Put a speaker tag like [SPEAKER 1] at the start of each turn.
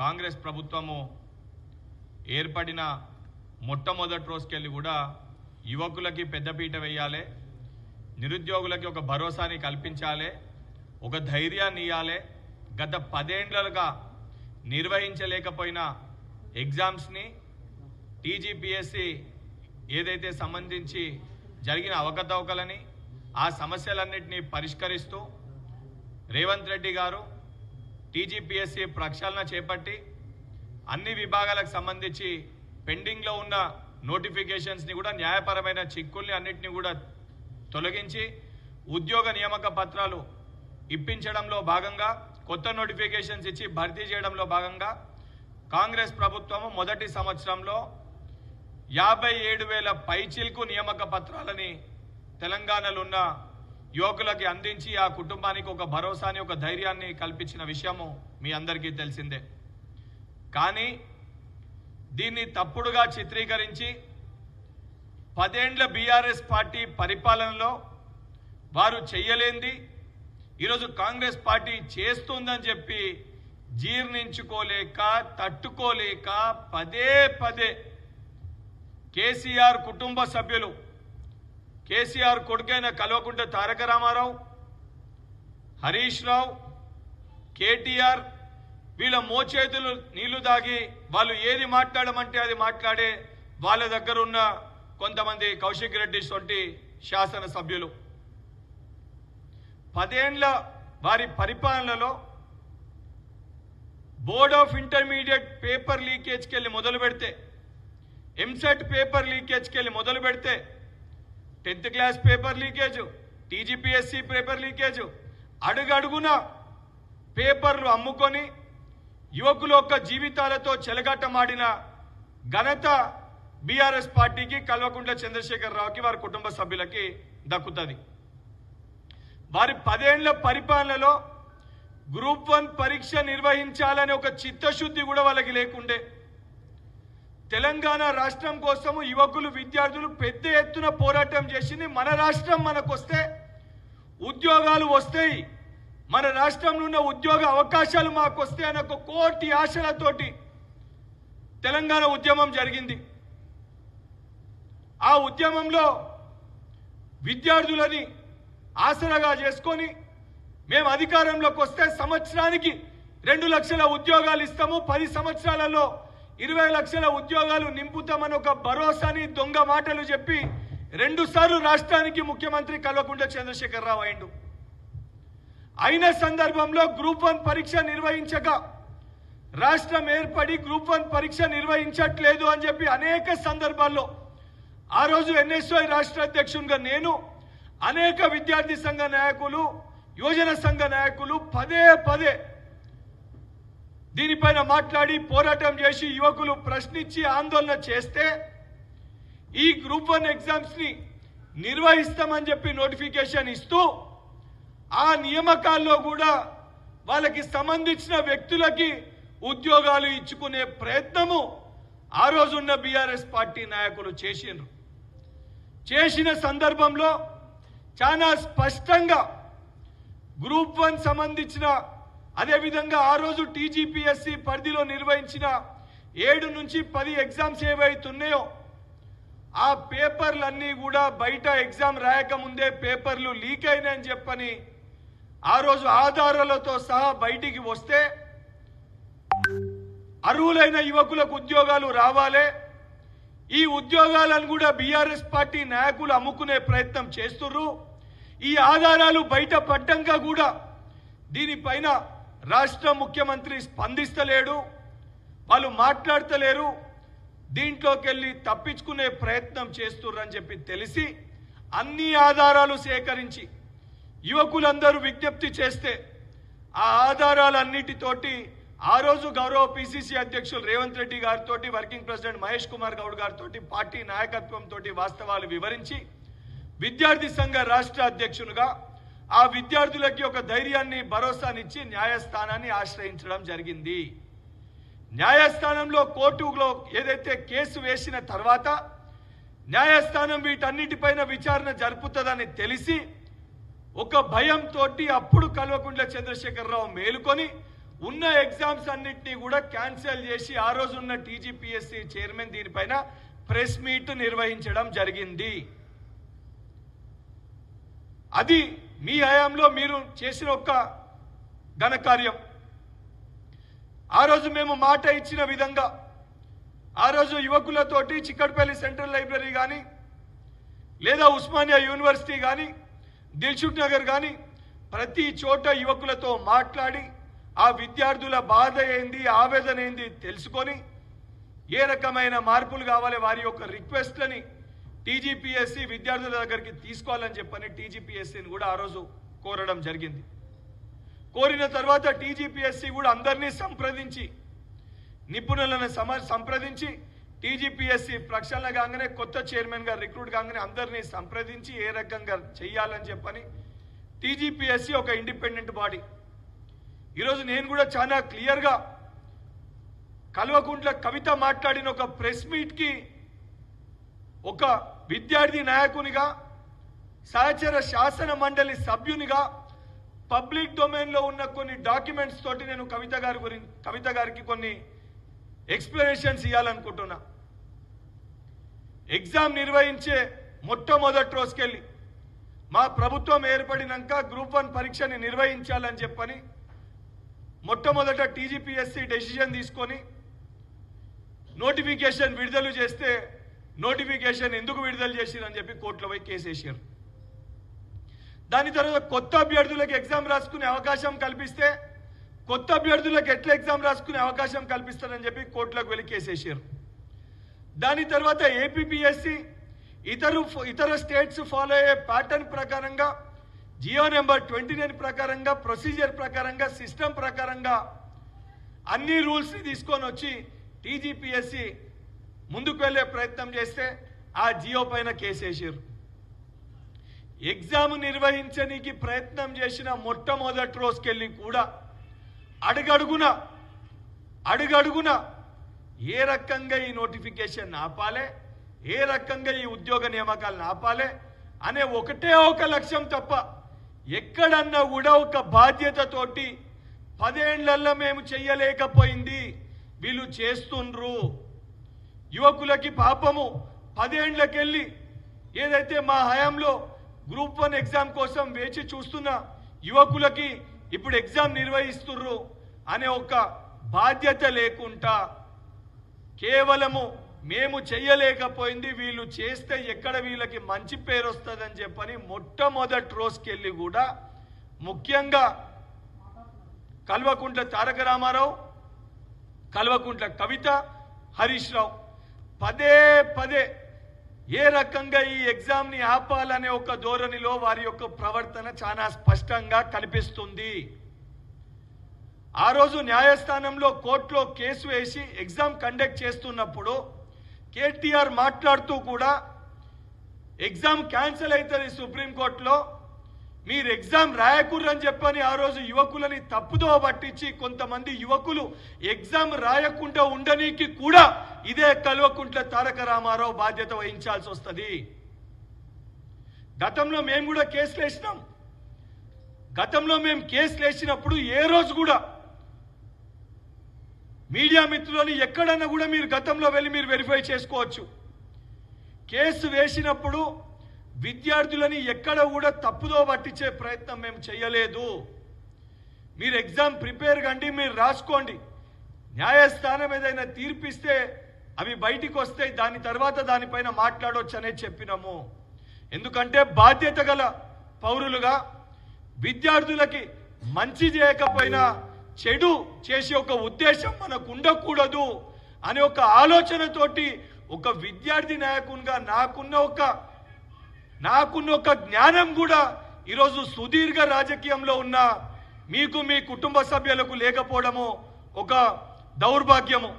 [SPEAKER 1] కాంగ్రెస్ ప్రభుత్వము ఏర్పడిన మొట్టమొదటి రోజుకెళ్ళి కూడా యువకులకి పెద్దపీట వేయాలి, నిరుద్యోగులకి ఒక భరోసాని కల్పించాలి, ఒక ధైర్యాన్ని ఇవ్వాలి. గత 10 ఏళ్లుగా నిర్వహించలేకపోయిన ఎగ్జామ్స్ని టీజీపీఎస్సీ ఏదైతే సంబంధించి జరిగిన అవకతవకలని ఆ సమస్యలన్నింటినీ పరిష్కరిస్తూ రేవంత్ రెడ్డి గారు టీజీపీఎస్సీ ప్రక్షాళన చేపట్టి అన్ని విభాగాలకు సంబంధించి పెండింగ్లో ఉన్న నోటిఫికేషన్స్ని కూడా న్యాయపరమైన చిక్కుల్ని అన్నింటినీ కూడా తొలగించి ఉద్యోగ నియామక పత్రాలు ఇప్పించడంలో భాగంగా కొత్త నోటిఫికేషన్స్ ఇచ్చి భర్తీ చేయడంలో భాగంగా కాంగ్రెస్ ప్రభుత్వము మొదటి సంవత్సరంలో 57,000 పైచిల్కు నియామక పత్రాలని తెలంగాణలో ఉన్న యువకులకి అందించి ఆ కుటుంబానికి ఒక భరోసాని ఒక ధైర్యాన్ని కల్పించిన విషయము మీ అందరికీ తెలిసిందే. కానీ దీన్ని తప్పుడుగా చిత్రీకరించి 10 ఏండ్ల బీఆర్ఎస్ పార్టీ పరిపాలనలో వారు చెయ్యలేంది ఈరోజు కాంగ్రెస్ పార్టీ చేస్తుందని చెప్పి జీర్ణించుకోలేక తట్టుకోలేక పదే పదే కేసీఆర్ కుటుంబ సభ్యులు, కేసీఆర్ కొడుకైన కల్వకుంట్ల తారక రామారావు, హరీష్ రావు, కేటీఆర్ వీళ్ళ మోచేతులు నీళ్లు దాగి వాళ్ళు ఏది మాట్లాడమంటే అది మాట్లాడే వాళ్ళ దగ్గర ఉన్న కొంతమంది కౌశిక్ రెడ్డి వంటి శాసనసభ్యులు 10 ఏండ్ల వారి పరిపాలనలో బోర్డ్ ఆఫ్ ఇంటర్మీడియట్ పేపర్ లీకేజ్కి వెళ్ళి మొదలు పెడితే, ఎంసెట్ పేపర్ లీకేజ్కి వెళ్ళి మొదలు పెడితే 10th class paper leakage, TGPSC paper leakage, అడుగడుగున పేపర్లు అమ్ముకొని యువకుల యొక్క జీవితాలతో చెలగాటమాడిన ఘనత బీఆర్ఎస్ పార్టీకి కల్వకుంట్ల చంద్రశేఖరరావుకి వారి కుటుంబ సభ్యులకి దక్కుతుంది. వారి 10 ఏండ్ల పరిపాలనలో గ్రూప్ 1 పరీక్ష నిర్వహించాలనే ఒక చిత్తశుద్ధి కూడా వాళ్ళకి లేకుండే. తెలంగాణ రాష్ట్రం కోసం యువకులు విద్యార్థులు పెద్ద ఎత్తున పోరాటం చేసింది. మన రాష్ట్రం మనకొస్తే ఉద్యోగాలు వస్తాయి, మన రాష్ట్రంలో ఉన్న ఉద్యోగ అవకాశాలు మాకు వస్తాయి అనే ఒక కోటి ఆశలతోటి తెలంగాణ ఉద్యమం జరిగింది. ఆ ఉద్యమంలో విద్యార్థులని ఆసరాగా చేసుకొని మేము అధికారంలోకి వస్తే సంవత్సరానికి 2 లక్షల ఉద్యోగాలు ఇస్తాము, 10 సంవత్సరాలలో 20 లక్షల ఉద్యోగాలు నింపుతామని ఒక భరోసాని దొంగ మాటలు చెప్పి 2 సార్లు రాష్ట్రానికి ముఖ్యమంత్రి కల్వకుంట్ల చంద్రశేఖరరావు అయిండు. అయిన సందర్భంలో గ్రూప్ 1 పరీక్ష నిర్వహించక రాష్ట్రం ఏర్పడి గ్రూప్ 1 పరీక్ష నిర్వహించట్లేదు అని చెప్పి అనేక సందర్భాల్లో ఆ రోజు ఎన్ఎస్ఐ రాష్ట్ర అధ్యక్షునిగా నేను, అనేక విద్యార్థి సంఘ నాయకులు, యువజన సంఘ నాయకులు పదే పదే దీనిపైన మాట్లాడి పోరాటం చేసి యువకులు ప్రశ్నించి ఆందోళన చేస్తే ఈ గ్రూప్ 1 ఎగ్జామ్స్ ని నిర్వహిస్తామని చెప్పి నోటిఫికేషన్ ఇస్తూ ఆ నియామకాల్లో కూడా వాళ్ళకి సంబంధించిన వ్యక్తులకి ఉద్యోగాలు ఇచ్చుకునే ప్రయత్నము ఆ రోజున్న బీఆర్ఎస్ పార్టీ నాయకులు చేసిన సందర్భంలో చాలా స్పష్టంగా గ్రూప్ 1 సంబంధించిన అదేవిధంగా ఆ రోజు టీజీపీఎస్సీ పరిధిలో నిర్వహించిన 7 నుంచి 10 ఎగ్జామ్స్ ఏవైతున్నాయో ఆ పేపర్లన్నీ కూడా బయట ఎగ్జామ్ రాయకముందే పేపర్లు లీక్ అయినాయని చెప్పని ఆ రోజు ఆధారాలతో సహా బయటికి వస్తే అర్హులైన యువకులకు ఉద్యోగాలు రావాలి, ఈ ఉద్యోగాలను కూడా బీఆర్ఎస్ పార్టీ నాయకులు అమ్ముకునే ప్రయత్నం చేస్తున్నారు. ఈ ఆధారాలు బయట పడ్డంగా కూడా దీనిపైన రాష్ట్ర ముఖ్యమంత్రి స్పందిస్తలేడు, వాళ్ళు మాట్లాడతలేరు, దీంట్లోకి వెళ్ళి తప్పించుకునే ప్రయత్నం చేస్తున్నారని చెప్పి తెలిసి అన్ని ఆధారాలు సేకరించి యువకులందరూ విజ్ఞప్తి చేస్తే ఆ ఆధారాలన్నిటితోటి ఆ రోజు గౌరవ పిసిసి అధ్యక్షులు రేవంత్ రెడ్డి గారితో వర్కింగ్ ప్రెసిడెంట్ మహేష్ కుమార్ గౌడ్ గారితో పార్టీ నాయకత్వంతో వాస్తవాలు వివరించి విద్యార్థి సంఘ రాష్ట్ర అధ్యక్షునిగా ఆ విద్యార్థులకి ఒక ధైర్యాన్ని భరోసానిచ్చి న్యాయస్థానాన్ని ఆశ్రయించడం జరిగింది. న్యాయస్థానంలో కోర్టులో ఏదైతే కేసు వేసిన తర్వాత న్యాయస్థానం వీటన్నిటిపైన విచారణ జరుపుతుందని తెలిసి ఒక భయంతో అప్పుడు కల్వకుంట్ల చంద్రశేఖరరావు మేలుకొని ఉన్న ఎగ్జామ్స్ అన్నింటినీ కూడా క్యాన్సిల్ చేసి ఆ రోజు ఉన్న టీజీపీఎస్సీ చైర్మన్ దీనిపైన ప్రెస్ మీట్ నిర్వహించడం జరిగింది. అది మీ హయాంలో మీరు చేసిన ఒక ఘనకార్యం. ఆ రోజు మేము మాట ఇచ్చిన విధంగా ఆ రోజు యువకులతోటి చిక్కడపల్లి సెంట్రల్ లైబ్రరీ కానీ లేదా ఉస్మానియా యూనివర్సిటీ కానీ దిల్సుఖ్ నగర్ కానీ ప్రతి చోట యువకులతో మాట్లాడి ఆ విద్యార్థుల బాధ ఏంది, ఆవేదన ఏంది తెలుసుకొని ఏ రకమైన మార్పులు కావాలి వారి యొక్క రిక్వెస్ట్లని టీజీపీఎస్సీ విద్యార్థుల దగ్గరికి తీసుకోవాలని చెప్పని టీజీపీఎస్సీని కూడా ఆ రోజు కోరడం జరిగింది. కోరిన తర్వాత టీజీపీఎస్సీ కూడా అందరినీ సంప్రదించి నిపుణులను సంప్రదించి టీజీపీఎస్సీ ప్రక్షాళన కాగానే కొత్త చైర్మన్ గా రిక్రూట్ కాగానే అందరినీ సంప్రదించి ఏ రకంగా చెయ్యాలని చెప్పని టీజీపీఎస్సీ ఒక ఇండిపెండెంట్ బాడీ. ఈరోజు నేను కూడా చాలా క్లియర్గా కల్వకుంట్ల కవిత మాట్లాడిన ఒక ప్రెస్ మీట్కి ఒక విద్యార్థి నాయకునిగా సహచర శాసన మండలి సభ్యునిగా పబ్లిక్ డొమైన్లో ఉన్న కొన్ని డాక్యుమెంట్స్ తోటి నేను కవిత గారికి కొన్ని ఎక్స్ప్లెనేషన్స్ ఇవ్వాలనుకుంటున్నా. ఎగ్జామ్ నిర్వహించే మొట్టమొదటి రోజుకెళ్ళి మా ప్రభుత్వం ఏర్పడినాక గ్రూప్ 1 పరీక్షని నిర్వహించాలని చెప్పని మొట్టమొదట టీజీపీఎస్సీ డెసిషన్ తీసుకొని నోటిఫికేషన్ విడుదల చేస్తే నోటిఫికేషన్ ఎందుకు విడుదల చేసిరని చెప్పి కోర్టులో పోయి కేసు వేసారు. దాని తర్వాత కొత్త అభ్యర్థులకు ఎగ్జామ్ రాసుకునే అవకాశం కల్పిస్తే కొత్త అభ్యర్థులకు ఎట్లా ఎగ్జామ్ రాసుకునే అవకాశం కల్పిస్తారని చెప్పి కోర్టులోకి వెళ్ళి కేసు వేసారు. దాని తర్వాత ఏపీపీఎస్సీ ఇతర స్టేట్స్ ఫాలో అయ్యే ప్యాటర్న్ ప్రకారంగా జియో నెంబర్ 29 ప్రకారంగా ప్రొసీజర్ ప్రకారంగా సిస్టమ్ ప్రకారంగా అన్ని రూల్స్ని తీసుకొని వచ్చి టీజీపీఎస్సీ ముందుకు వెళ్ళే ప్రయత్నం చేస్తే ఆ జియో పైన కేసు వేసారు. ఎగ్జామ్ నిర్వహించడానికి ప్రయత్నం చేసిన మొట్టమొదటి రోజుకెళ్ళి కూడా అడుగడుగున ఏ రకంగా ఈ నోటిఫికేషన్ ఆపాలే, ఏ రకంగా ఈ ఉద్యోగ నియామకాలను ఆపాలే అనే ఒకటే ఒక లక్ష్యం తప్ప ఎక్కడన్నా కూడా ఒక బాధ్యతతోటి 10 ఏళ్లలో మేము చెయ్యలేకపోయింది వీళ్ళు చేస్తుండ్రు. యువకులకి పాపము 10 ఏళ్లకెళ్ళి ఏదైతే మా హయాంలో గ్రూప్ 1 ఎగ్జామ్ కోసం వేచి చూస్తున్న యువకులకి ఇప్పుడు ఎగ్జామ్ నిర్వహిస్తుర్రు అనే ఒక బాధ్యత లేకుండా కేవలము మేము చెయ్యలేకపోయింది వీళ్ళు చేస్తే ఎక్కడ వీళ్ళకి మంచి పేరు వస్తుందని చెప్పని మొట్టమొదటి రోజుకెళ్ళి కూడా ముఖ్యంగా కల్వకుంట్ల తారక రామారావు, కల్వకుంట్ల కవిత, హరీష్ రావు పదే ఏ రకంగా ఈ ఎగ్జామ్ని ఆపాలనే ఒక ధోరణిలో వారి యొక్క ప్రవర్తన చాలా స్పష్టంగా కనిపిస్తుంది. ఆ రోజు న్యాయస్థానంలో కోర్టులో కేసు వేసి ఎగ్జామ్ కండక్ట్ చేస్తున్నప్పుడు కేటీఆర్ మాట్లాడుతూ కూడా ఎగ్జామ్ క్యాన్సిల్ అవుతుంది సుప్రీంకోర్టులో, మీరు ఎగ్జామ్ రాయకూడదని చెప్పని ఆ రోజు యువకులని తప్పుదో పట్టించి కొంతమంది యువకులు ఎగ్జామ్ రాయకుండా ఉండనీకి కూడా ఇదే కల్వకుంట్ల తారక రామారావు బాధ్యత వహించాల్సి వస్తుంది. గతంలో మేము కూడా కేసులు వేసినాం. గతంలో మేము కేసులు వేసినప్పుడు ఏ రోజు కూడా మీడియా మిత్రులని ఎక్కడన్నా కూడా మీరు గతంలో వెళ్ళి మీరు వెరిఫై చేసుకోవచ్చు. కేసు వేసినప్పుడు విద్యార్థులని ఎక్కడ కూడా తప్పుదో పట్టించే ప్రయత్నం మేము చేయలేదు. మీరు ఎగ్జామ్ ప్రిపేర్ కండి, మీరు రాసుకోండి, న్యాయస్థానం ఏదైనా తీర్పిస్తే అవి బయటికి వస్తాయి, దాని తర్వాత దానిపైన మాట్లాడవచ్చు అనేది చెప్పినాము. ఎందుకంటే బాధ్యత గల పౌరులుగా విద్యార్థులకి మంచి చేయకపోయినా చెడు చేసే ఒక ఉద్దేశం మనకు ఉండకూడదు అనే ఒక ఆలోచనతోటి ఒక విద్యార్థి నాయకునిగా నాకున్న ఒక జ్ఞానం కూడా ఈరోజు సుదీర్ఘ రాజకీయంలో ఉన్న మీకు మీ కుటుంబ సభ్యులకు లేకపోవడము ఒక దౌర్భాగ్యము.